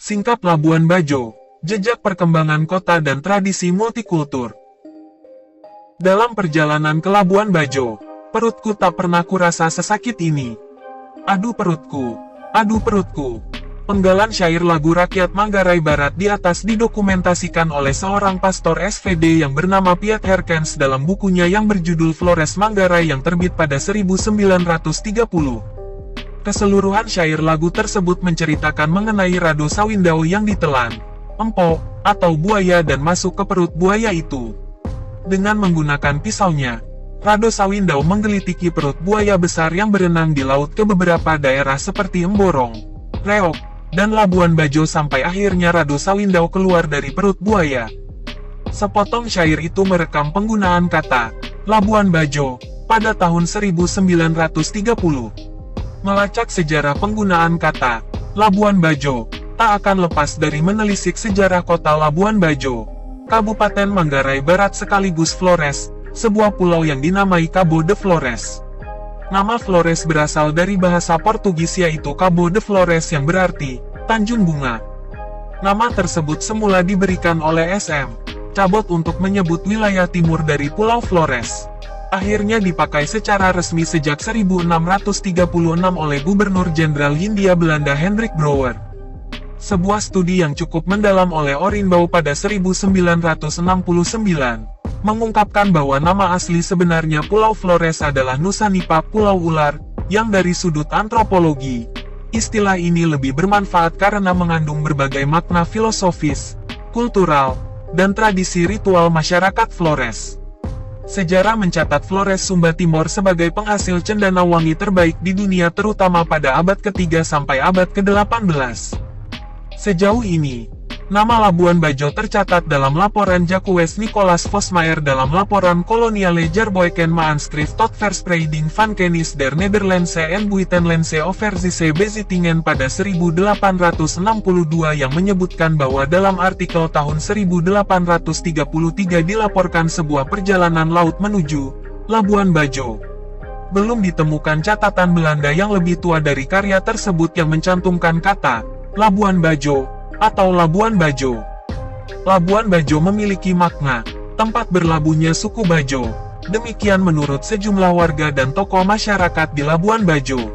Singkap Labuan Bajo, jejak perkembangan kota dan tradisi multikultur. Dalam perjalanan ke Labuan Bajo, perutku tak pernah kurasa sesakit ini. Aduh perutku, aduh perutku. Penggalan syair lagu rakyat Manggarai Barat di atas didokumentasikan oleh seorang pastor SVD yang bernama Piet Herkens dalam bukunya yang berjudul Flores Manggarai yang terbit pada 1930. Keseluruhan syair lagu tersebut menceritakan mengenai Rado Sawindao yang ditelan, empok, atau buaya dan masuk ke perut buaya itu. Dengan menggunakan pisaunya, Rado Sawindao menggelitiki perut buaya besar yang berenang di laut ke beberapa daerah seperti Emborong, Reok, dan Labuan Bajo sampai akhirnya Rado Sawindao keluar dari perut buaya. Sepotong syair itu merekam penggunaan kata Labuan Bajo pada tahun 1930. Melacak sejarah penggunaan kata Labuan Bajo, tak akan lepas dari menelisik sejarah kota Labuan Bajo, Kabupaten Manggarai Barat sekaligus Flores, sebuah pulau yang dinamai Cabo de Flores. Nama Flores berasal dari bahasa Portugis yaitu Cabo de Flores yang berarti Tanjung Bunga. Nama tersebut semula diberikan oleh SM Cabot untuk menyebut wilayah timur dari Pulau Flores. Akhirnya dipakai secara resmi sejak 1636 oleh Gubernur Jenderal Hindia Belanda Hendrik Brouwer. Sebuah studi yang cukup mendalam oleh Orinbau pada 1969, mengungkapkan bahwa nama asli sebenarnya Pulau Flores adalah Nusa Nipa Pulau Ular, yang dari sudut antropologi, istilah ini lebih bermanfaat karena mengandung berbagai makna filosofis, kultural, dan tradisi ritual masyarakat Flores. Sejarah mencatat Flores Sumba Timur sebagai penghasil cendana wangi terbaik di dunia terutama pada abad ke-3 sampai abad ke-18. Sejauh ini, nama Labuan Bajo tercatat dalam laporan Jacques Nicolas Vosmaer dalam laporan Koloniale Jaarboeken Maanschrift tot verspreiding van kennis der Nederlandse en Buitenlandse overzijse bezittingen pada 1862 yang menyebutkan bahwa dalam artikel tahun 1833 dilaporkan sebuah perjalanan laut menuju Labuan Bajo. Belum ditemukan catatan Belanda yang lebih tua dari karya tersebut yang mencantumkan kata Labuan Bajo atau Labuan Bajo. Labuan Bajo memiliki makna tempat berlabuhnya suku Bajo. Demikian menurut sejumlah warga dan tokoh masyarakat di Labuan Bajo.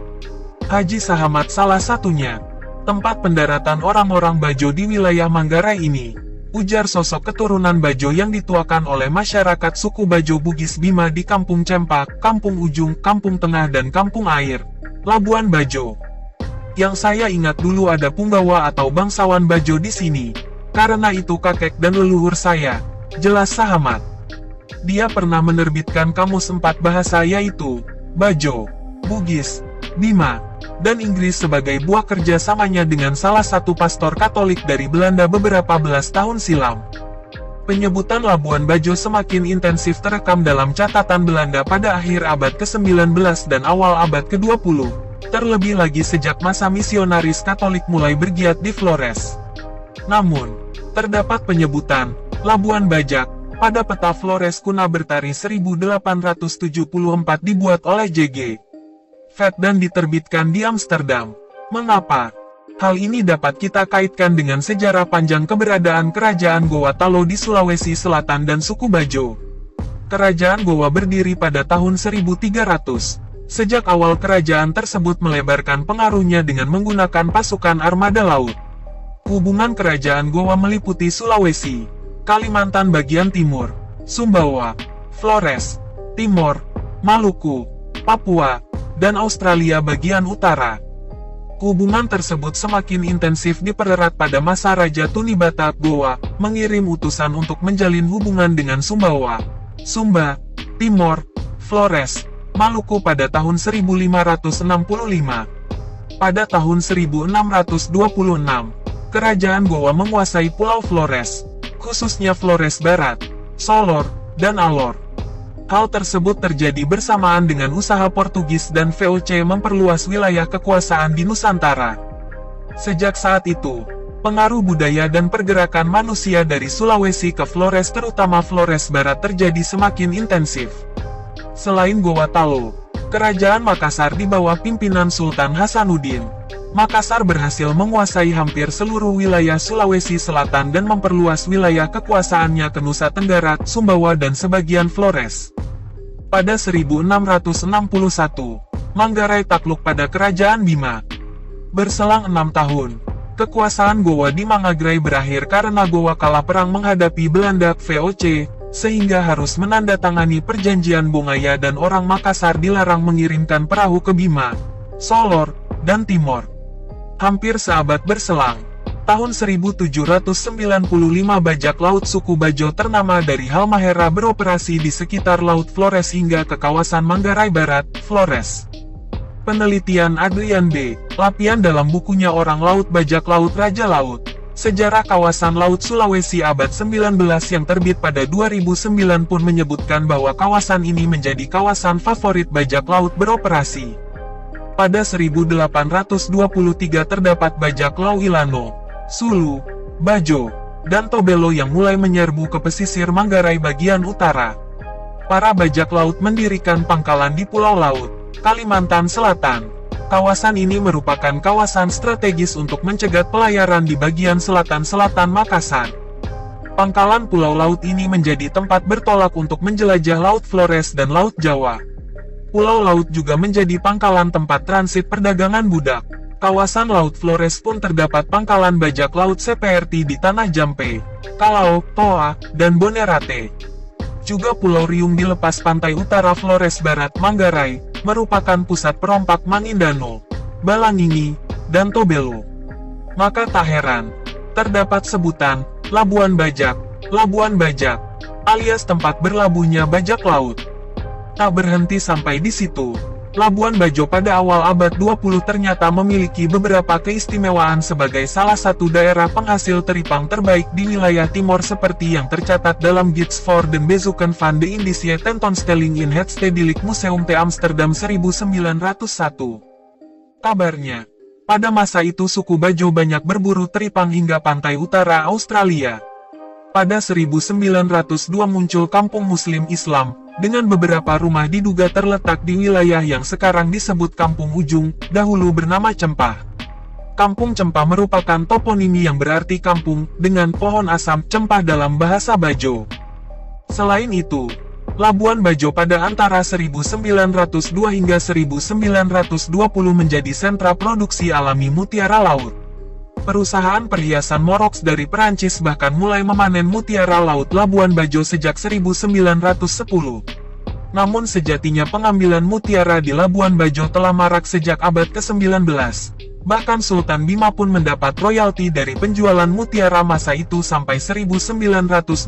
Haji Sahamat salah satunya. Tempat pendaratan orang-orang Bajo di wilayah Manggarai ini, ujar sosok keturunan Bajo yang dituakan oleh masyarakat suku Bajo Bugis Bima di Kampung Cempak, Kampung Ujung, Kampung Tengah dan Kampung Air, Labuan Bajo. Yang saya ingat dulu ada Punggawa atau bangsawan Bajo di sini. Karena itu kakek dan leluhur saya, jelas Sahamat. Dia pernah menerbitkan kamus 4 bahasa yaitu Bajo, Bugis, Bima, dan Inggris sebagai buah kerjasamanya dengan salah satu pastor Katolik dari Belanda beberapa belas tahun silam. Penyebutan Labuan Bajo semakin intensif terekam dalam catatan Belanda pada akhir abad ke-19 dan awal abad ke-20. Terlebih lagi sejak masa misionaris Katolik mulai bergiat di Flores. Namun, terdapat penyebutan Labuan Bajak pada peta Flores Kuna Bertari 1874 dibuat oleh J.G. Vet dan diterbitkan di Amsterdam. Mengapa? Hal ini dapat kita kaitkan dengan sejarah panjang keberadaan Kerajaan Gowa Talo di Sulawesi Selatan dan suku Bajo. Kerajaan Gowa berdiri pada tahun 1300. Sejak awal kerajaan tersebut melebarkan pengaruhnya dengan menggunakan pasukan armada laut. Hubungan kerajaan Gowa meliputi Sulawesi, Kalimantan bagian timur, Sumbawa, Flores, Timor, Maluku, Papua, dan Australia bagian utara. Hubungan tersebut semakin intensif dipererat pada masa Raja Tunibata Gowa, mengirim utusan untuk menjalin hubungan dengan Sumbawa, Sumba, Timor, Flores, Maluku pada tahun 1565. Pada tahun 1626, Kerajaan Gowa menguasai Pulau Flores, khususnya Flores Barat, Solor, dan Alor. Hal tersebut terjadi bersamaan dengan usaha Portugis dan VOC memperluas wilayah kekuasaan di Nusantara. Sejak saat itu, pengaruh budaya dan pergerakan manusia dari Sulawesi ke Flores terutama Flores Barat terjadi semakin intensif. Selain Gowa Talo, Kerajaan Makassar di bawah pimpinan Sultan Hasanuddin Makassar berhasil menguasai hampir seluruh wilayah Sulawesi Selatan dan memperluas wilayah kekuasaannya ke Nusa Tenggara, Sumbawa dan sebagian Flores. Pada 1661, Manggarai takluk pada Kerajaan Bima. Berselang 6 tahun, kekuasaan Gowa di Manggarai berakhir karena Gowa kalah perang menghadapi Belanda (VOC), sehingga harus menandatangani perjanjian Bongaya dan orang Makassar dilarang mengirimkan perahu ke Bima, Solor, dan Timor. Hampir seabad berselang, tahun 1795 bajak laut suku Bajo ternama dari Halmahera beroperasi di sekitar Laut Flores hingga ke kawasan Manggarai Barat, Flores. Penelitian Adrian B. Lapian dalam bukunya Orang Laut Bajak Laut Raja Laut, Sejarah Kawasan Laut Sulawesi Abad 19 yang terbit pada 2009 pun menyebutkan bahwa kawasan ini menjadi kawasan favorit bajak laut beroperasi. Pada 1823 terdapat bajak laut Ilano, Sulu, Bajo, dan Tobelo yang mulai menyerbu ke pesisir Manggarai bagian utara. Para bajak laut mendirikan pangkalan di Pulau Laut, Kalimantan Selatan. Kawasan ini merupakan kawasan strategis untuk mencegat pelayaran di bagian selatan-selatan Makassar. Pangkalan Pulau Laut ini menjadi tempat bertolak untuk menjelajah Laut Flores dan Laut Jawa. Pulau Laut juga menjadi pangkalan tempat transit perdagangan budak. Kawasan Laut Flores pun terdapat pangkalan bajak laut seperti di Tanah Jampe, Kalau, Toa, dan Bonerate. Juga Pulau Riung di lepas pantai utara Flores Barat Manggarai, merupakan pusat perompak Mangindano, Balangingi, dan Tobelo. Maka tak heran, terdapat sebutan, Labuan Bajak, alias tempat berlabuhnya bajak laut. Tak berhenti sampai di situ, Labuan Bajo pada awal abad 20 ternyata memiliki beberapa keistimewaan sebagai salah satu daerah penghasil teripang terbaik di wilayah timur seperti yang tercatat dalam Gids voor den Bezoeken van de Indische Tentoonstelling in het Stedelijk Museum te Amsterdam 1901. Kabarnya, pada masa itu suku Bajo banyak berburu teripang hingga pantai utara Australia. Pada 1902 muncul kampung Muslim Islam, dengan beberapa rumah diduga terletak di wilayah yang sekarang disebut Kampung Ujung, dahulu bernama Cempah. Kampung Cempah merupakan toponimi yang berarti kampung, dengan pohon asam cempah dalam bahasa Bajo. Selain itu, Labuan Bajo pada antara 1902 hingga 1920 menjadi sentra produksi alami mutiara laut. Perusahaan perhiasan Morox dari Perancis bahkan mulai memanen mutiara laut Labuan Bajo sejak 1910. Namun sejatinya pengambilan mutiara di Labuan Bajo telah marak sejak abad ke-19. Bahkan Sultan Bima pun mendapat royalti dari penjualan mutiara masa itu sampai 1929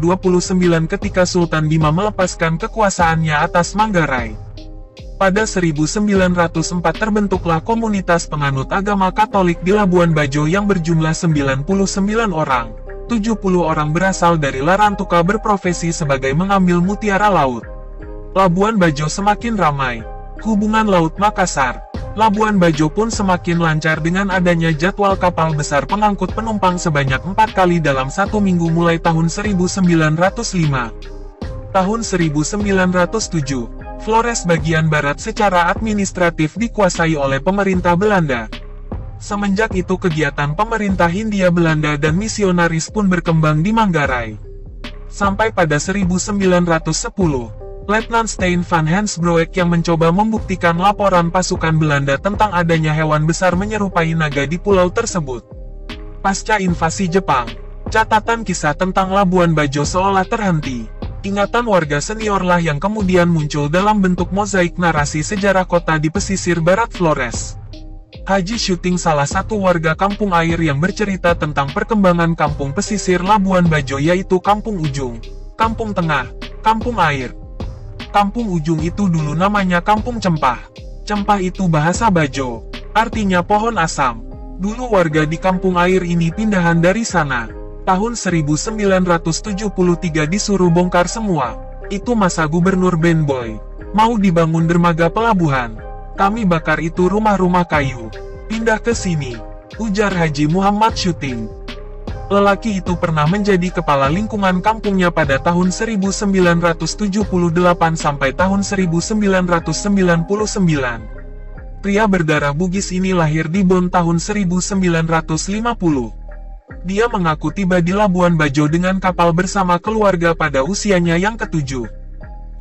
ketika Sultan Bima melepaskan kekuasaannya atas Manggarai. Pada 1904 terbentuklah komunitas penganut agama Katolik di Labuan Bajo yang berjumlah 99 orang. 70 orang berasal dari Larantuka berprofesi sebagai mengambil mutiara laut. Labuan Bajo semakin ramai. Hubungan Laut Makassar, Labuan Bajo pun semakin lancar dengan adanya jadwal kapal besar pengangkut penumpang sebanyak 4 kali dalam 1 minggu mulai tahun 1905. Tahun 1907, Flores bagian barat secara administratif dikuasai oleh pemerintah Belanda. Semenjak itu kegiatan pemerintah Hindia Belanda dan misionaris pun berkembang di Manggarai. Sampai pada 1910, Letnan Stein van Hensbroek yang mencoba membuktikan laporan pasukan Belanda tentang adanya hewan besar menyerupai naga di pulau tersebut. Pasca invasi Jepang, catatan kisah tentang Labuan Bajo seolah terhenti. Ingatan warga seniorlah yang kemudian muncul dalam bentuk mozaik narasi sejarah kota di pesisir barat Flores. Haji Syuting salah satu warga Kampung Air yang bercerita tentang perkembangan kampung pesisir Labuan Bajo yaitu Kampung Ujung, Kampung Tengah, Kampung Air. Kampung Ujung itu dulu namanya Kampung Cempah. Cempah itu bahasa Bajo, artinya pohon asam. Dulu warga di Kampung Air ini pindahan dari sana. Tahun 1973 disuruh bongkar semua. Itu masa Gubernur Ben Boy. Mau dibangun dermaga pelabuhan. Kami bakar itu rumah-rumah kayu. Pindah ke sini, ujar Haji Muhammad Syuting. Lelaki itu pernah menjadi kepala lingkungan kampungnya pada tahun 1978 sampai tahun 1999. Pria berdarah Bugis ini lahir di Bon tahun 1950. Dia mengaku tiba di Labuan Bajo dengan kapal bersama keluarga pada usianya yang ke-7.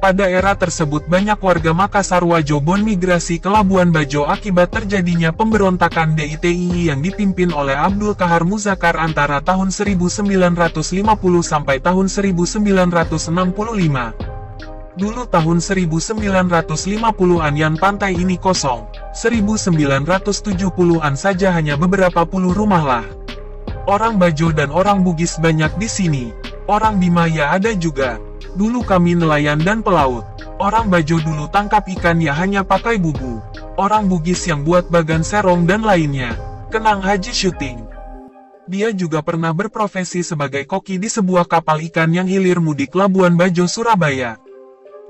Pada era tersebut banyak warga Makassar Wajo Bon migrasi ke Labuan Bajo akibat terjadinya pemberontakan DITII yang dipimpin oleh Abdul Kahar Muzakar antara tahun 1950 sampai tahun 1965. Dulu tahun 1950-an yang pantai ini kosong, 1970-an saja hanya beberapa puluh rumah lah. Orang Bajo dan orang Bugis banyak di sini. Orang Bimaya ada juga. Dulu kami nelayan dan pelaut. Orang Bajo dulu tangkap ikan ya hanya pakai bubu. Orang Bugis yang buat bagan serong dan lainnya. Kenang Haji syuting. Dia juga pernah berprofesi sebagai koki di sebuah kapal ikan yang hilir mudik Labuan Bajo Surabaya.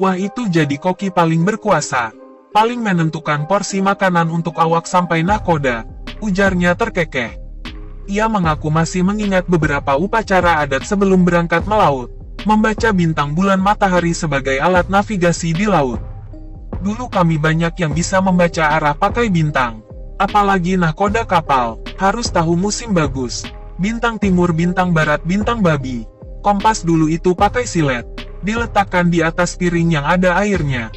Wah, itu jadi koki paling berkuasa. Paling menentukan porsi makanan untuk awak sampai nahkoda, ujarnya terkekeh. Ia mengaku masih mengingat beberapa upacara adat sebelum berangkat melaut, membaca bintang bulan matahari sebagai alat navigasi di laut. Dulu kami banyak yang bisa membaca arah pakai bintang. Apalagi nahkoda kapal, harus tahu musim bagus. Bintang timur, bintang barat, bintang babi. Kompas dulu itu pakai silet. Diletakkan di atas piring yang ada airnya.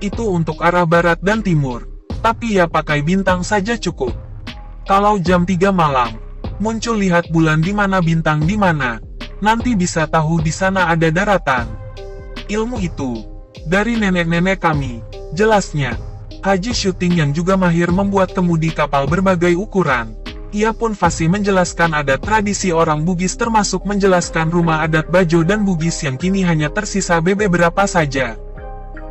Itu untuk arah barat dan timur. Tapi ya pakai bintang saja cukup. Kalau jam 3 malam, muncul lihat bulan di mana bintang di mana. Nanti bisa tahu di sana ada daratan. Ilmu itu dari nenek-nenek kami, jelasnya. Haji syuting yang juga mahir membuat kemudi kapal berbagai ukuran. Ia pun fasih menjelaskan adat tradisi orang Bugis termasuk menjelaskan rumah adat Bajo dan Bugis yang kini hanya tersisa beberapa saja.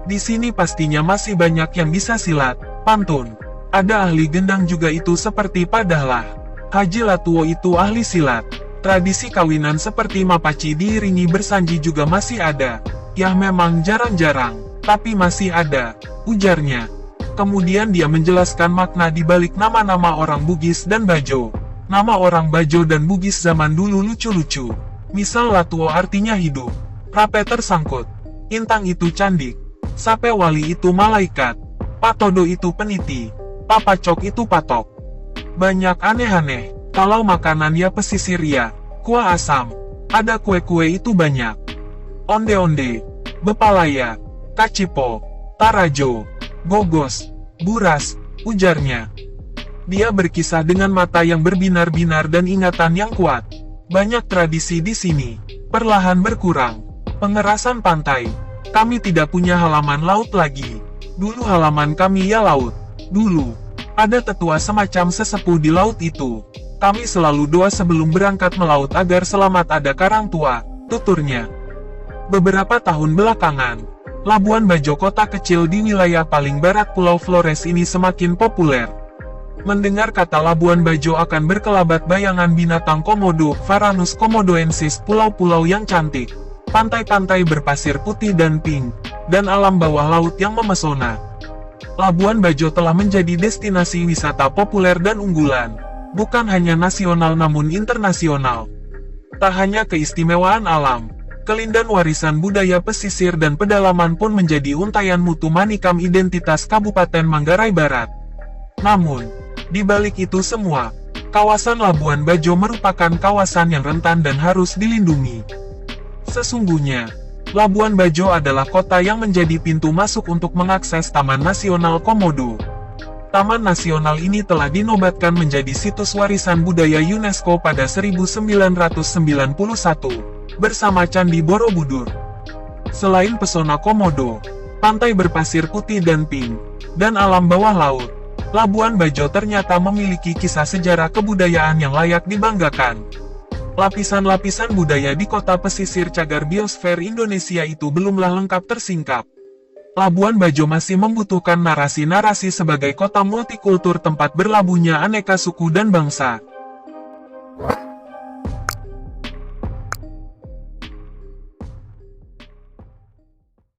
Di sini pastinya masih banyak yang bisa silat, pantun. Ada ahli gendang juga itu seperti Pak Dahlah. Haji Latuo itu ahli silat. Tradisi kawinan seperti mapaci diiringi bersanji juga masih ada. Ya memang jarang-jarang, tapi masih ada, ujarnya. Kemudian dia menjelaskan makna di balik nama-nama orang Bugis dan Bajo. Nama orang Bajo dan Bugis zaman dulu lucu-lucu. Misal Latuo artinya hidup. Rape tersangkut. Intang itu candik. Sape Wali itu malaikat. Patodo itu peniti. Papacok itu patok. Banyak aneh-aneh. Kalau makanan ya pesisir ya. Kuah asam. Ada kue-kue itu banyak. Onde-onde. Bepalaya. Kacipo. Tarajo. Gogos, buras, ujarnya. Dia berkisah dengan mata yang berbinar-binar dan ingatan yang kuat. Banyak tradisi di sini. Perlahan berkurang. Pengerasan pantai. Kami tidak punya halaman laut lagi. Dulu halaman kami ya laut. Dulu, ada tetua semacam sesepuh di laut itu. Kami selalu doa sebelum berangkat melaut agar selamat ada karang tua, tuturnya. Beberapa tahun belakangan, Labuan Bajo, kota kecil di wilayah paling barat Pulau Flores ini semakin populer. Mendengar kata Labuan Bajo akan berkelabat bayangan binatang komodo, Varanus komodoensis, pulau-pulau yang cantik, pantai-pantai berpasir putih dan pink, dan alam bawah laut yang memesona. Labuan Bajo telah menjadi destinasi wisata populer dan unggulan, bukan hanya nasional namun internasional. Tak hanya keistimewaan alam, kelindan warisan budaya pesisir dan pedalaman pun menjadi untayan mutu manikam identitas Kabupaten Manggarai Barat. Namun, di balik itu semua, kawasan Labuan Bajo merupakan kawasan yang rentan dan harus dilindungi. Sesungguhnya, Labuan Bajo adalah kota yang menjadi pintu masuk untuk mengakses Taman Nasional Komodo. Taman Nasional ini telah dinobatkan menjadi situs warisan budaya UNESCO pada 1991. Bersama Candi Borobudur. Selain pesona komodo, pantai berpasir putih dan pink, dan alam bawah laut, Labuan Bajo ternyata memiliki kisah sejarah kebudayaan yang layak dibanggakan. Lapisan-lapisan budaya di kota pesisir cagar biosfer Indonesia itu belumlah lengkap tersingkap. Labuan Bajo masih membutuhkan narasi-narasi sebagai kota multikultur tempat berlabuhnya aneka suku dan bangsa.